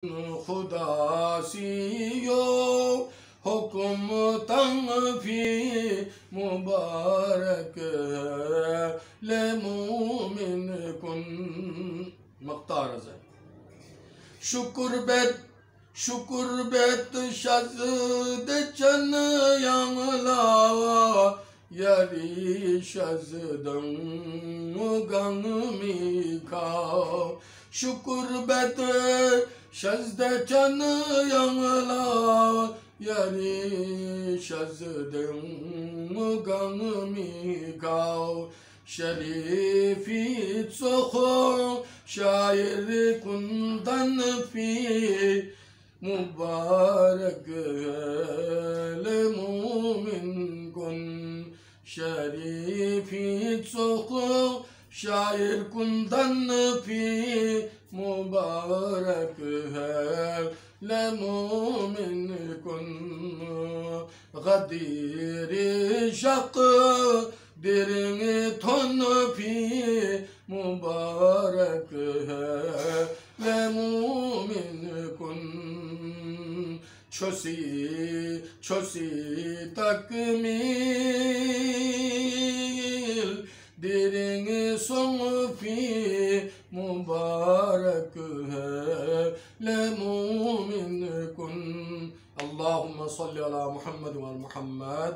خدا سیو حکم تنفی مبارک ہے لے مومن کن مقطع رضا شکر بیت شزد چن یاملا یری شزدن گن میکھا شکر بیت شزد چن یاملا یری شزدن گن میکھا شریفی څخو شاعر کندن فی مبارک ہے مومن کن شریفی څخو شاعر کندن فی مبارک ہے مومن کن غدیر شق درنگ تھن فی مبارک ہے مومن کن چھسی تکمیل درنگ سن فی مبارک ہے مومن کن اللہم صلی علی محمد و محمد